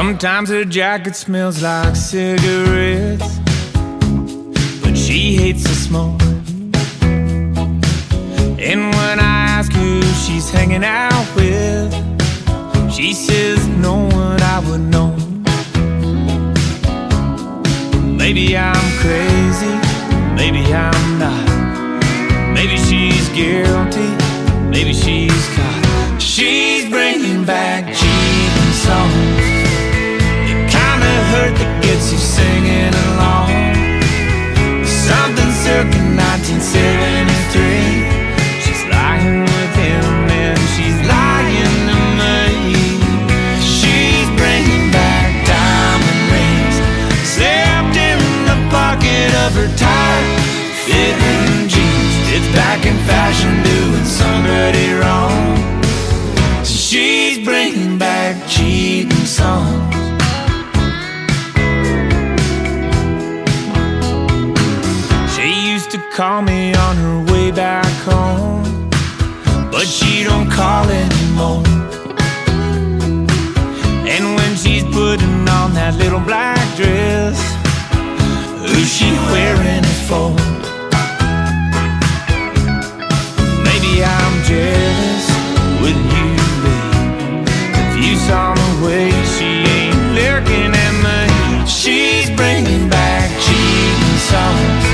Sometimes her jacket smells like cigarettes, but she hates the smoke. And when I ask who she's hanging out with, she says no one I would know. Maybe I'm crazy, maybe I'm not. Maybe she's guilty, maybe she's caught. She's bringing back cheating songs, the kind of hurt that gets you singing along. Something circa 1973. She's lying with him and she's lying to me. She's bringing back diamond rings, slipped in the pocket of her tight fitting jeans. It's back in fashion, doing somebody wrong. She's bringing back cheating songs. She used to call me on her way back home, but she don't call anymore. And when she's putting on that little black dress, who's she wearing it for? Maybe I'm jealous, wouldn't you be? If you saw the way she ain't looking at me. She's bringing back cheating songs,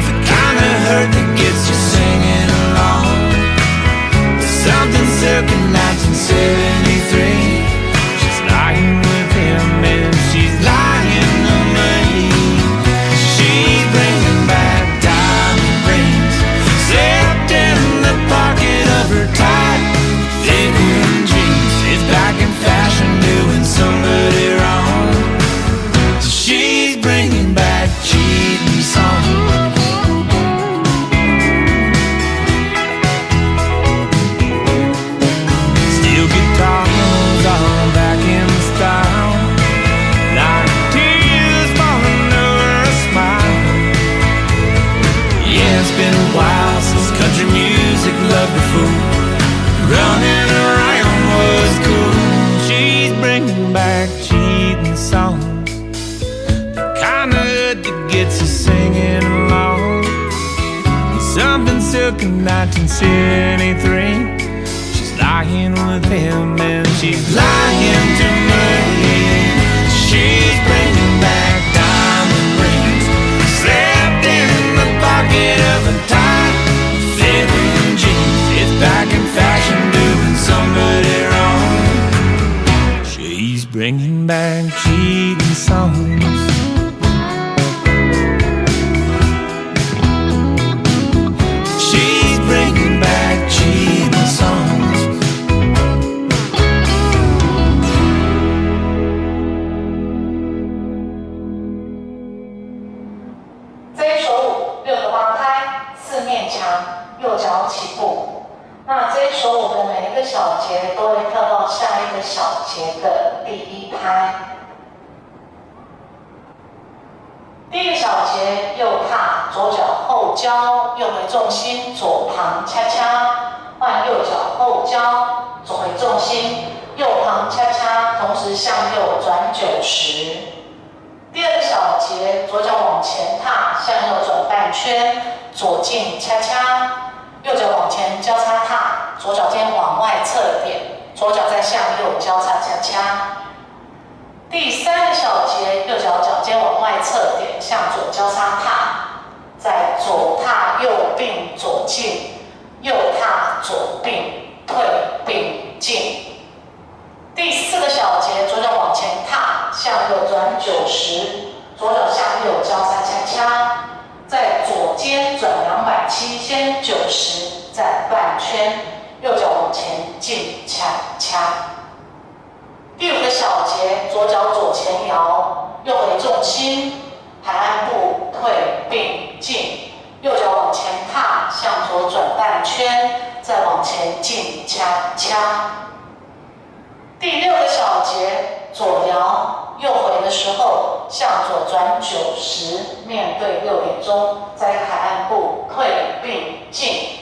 the kind of hurt that gets you singing along. Something circa 1973. She's lying with him and she's lying to me. She's bringing back diamond rings, slipped in the pocket of her tight fitting jeans. It's back in fashion, doing somebody wrong. She's bringing back cheating songs. Steel guitars all back in style, like tears falling over a smile. Yeah, it's been a while since country music loved the fool. Running around was cool. She's bringing back cheating songs, the kind of hood that gets you singing along. Something circa 1973. She's lying with him and she's lying to me. She's bringing back diamond rings, slipped in the pocket of a tight fitting jeans. It's back in fashion, doing somebody wrong. She's bringing back cheating songs. She's bringing back cheating songs.这一首舞6个八拍，4面墙，右脚起步。那这一首舞的每一个小节都会跳到下一个小节的第1拍。第一个小节右踏，左脚后交，右回重心，左旁恰恰，换右脚后交，左回重心，右旁恰恰，同时向右转90。第二个小节，左脚往前踏，向右转半圈，左进恰恰，右脚往前交叉踏，左脚尖往外侧点，左脚再向右交叉恰恰。第三个小节，右脚脚尖往外侧点，向左交叉踏，再左踏右并左进，右踏左并退并进。第4个小节，左脚往前踏，向右转90，左脚向右交叉恰恰，再左肩转270，先90，再半圈，右脚往前进恰恰。第5个小节，左脚左前摇，右回重心，海岸步退并进，右脚往前踏，向左转半圈，再往前进恰恰。第6个小节，左摇右回的时候，向左转90，面对6点钟，再海岸步退并进，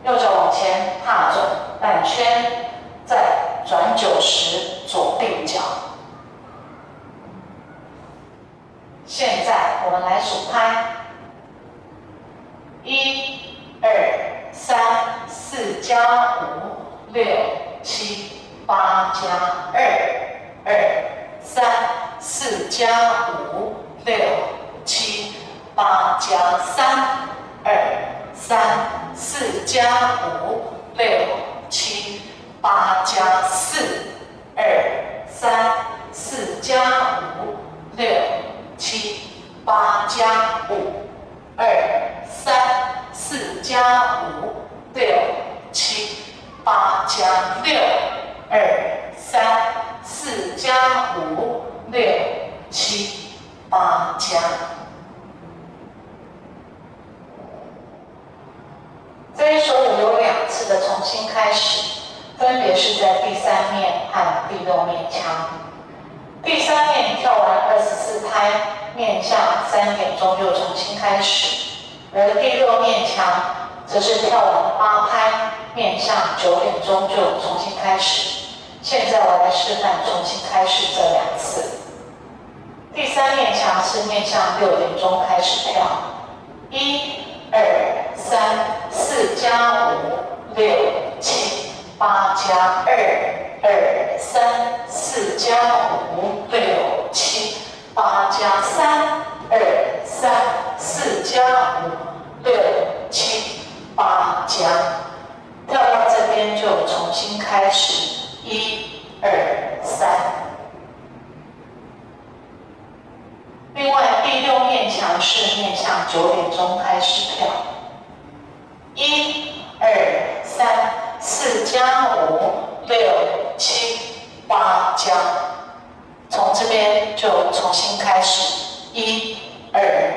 右脚往前踏转半圈，再转90，左并脚。现在我们来数拍，1、2、3、4加5、6、7、8加2、2、3、4加5、6、7、8加3、2、3、4加5、6、7、8加4、2、3、4加5、6、7、8加5、2、3、4加5、6、7、8加6、2、3、4加5、6、7、8加。这一首舞有2次的重新开始，分别是在第3面和第6面腔。第3面跳完24拍，面向3点钟就重新开始，而第6面腔则是跳完8拍，面向9点钟就重新开始。现在我来示范重新开始这2次。第3面腔是面向6点钟开始跳，1、2、3、4加5、6、7、8加2、2、3、4加5、6、7、8加3、2、3、4加5、6、7、8加。跳到这边就重新开始，1、2、3。另外，第6面墙是面向9点钟开始跳，1、2、3、4加5、6、7、8加。从这边就重新开始，1、2、